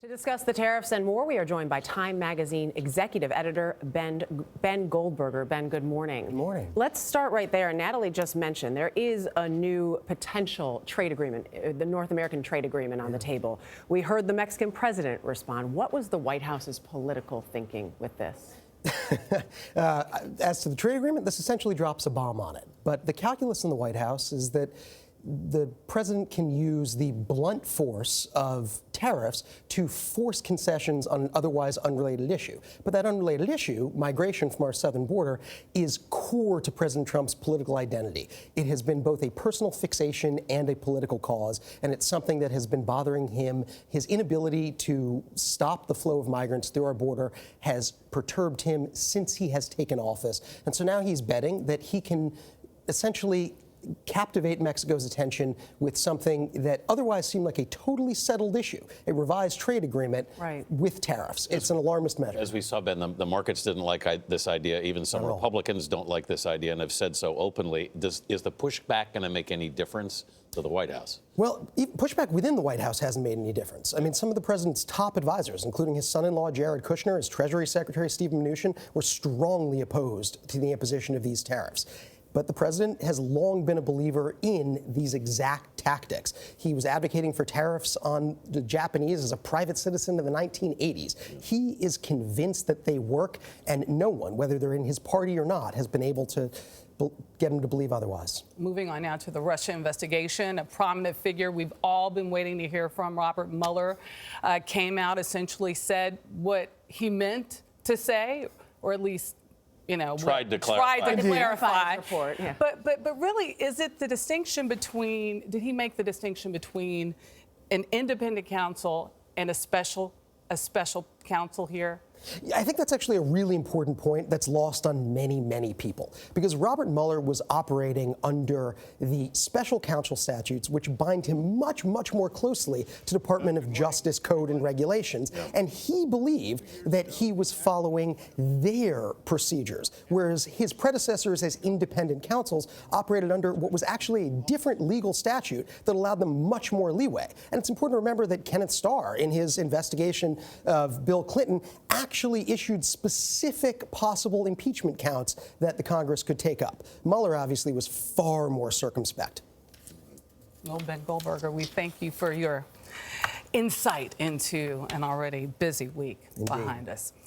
To discuss the tariffs and more, we are joined by Time Magazine executive editor Ben Goldberger. Ben, good morning. Good morning. Let's start right there. Natalie just mentioned there is a new potential trade agreement, the North American trade agreement on the table. We heard the Mexican president respond. What was the White House's political thinking with this? As to the trade agreement, this essentially drops a bomb on it. But the calculus in the White House is that the president can use the blunt force of tariffs to force concessions on an otherwise unrelated issue. But that unrelated issue, migration from our southern border, is core to President Trump's political identity. It has been both a personal fixation and a political cause, and it's something that has been bothering him. His inability to stop the flow of migrants through our border has perturbed him since he has taken office. And so now he's betting that he can essentially captivate Mexico's attention with something that otherwise seemed like a totally settled issue, a revised trade agreement with tariffs. It's an alarmist measure. As we saw, Ben, the markets didn't like this idea. Even some Republicans don't like this idea and have said so openly. Is the pushback going to make any difference to the White House? Well, pushback within the White House hasn't made any difference. I mean, some of the president's top advisors, including his son-in-law Jared Kushner, his Treasury Secretary Steve Mnuchin, were strongly opposed to the imposition of these tariffs. But the president has long been a believer in these exact tactics. He was advocating for tariffs on the Japanese as a private citizen in the 1980s. He is convinced that they work, and no one, whether they're in his party or not, has been able to get him to believe otherwise. Moving on now to the Russia investigation, a prominent figure we've all been waiting to hear from, Robert Mueller, came out, essentially said what he meant to say, or at least tried to clarify. Report, yeah. But really, is it the distinction between, did he make the distinction between an independent counsel and a special counsel here? I think that's actually a really important point that's lost on many, many people, because Robert Mueller was operating under the special counsel statutes, which bind him much, much more closely to Department of Justice code and regulations, and he believed that he was following their procedures, whereas his predecessors as independent counsels operated under what was actually a different legal statute that allowed them much more leeway. And it's important to remember that Kenneth Starr, in his investigation of Bill Clinton, actually issued specific possible impeachment counts that the Congress could take up. Mueller obviously was far more circumspect. Well, Ben Goldberger, we thank you for your insight into an already busy week behind us.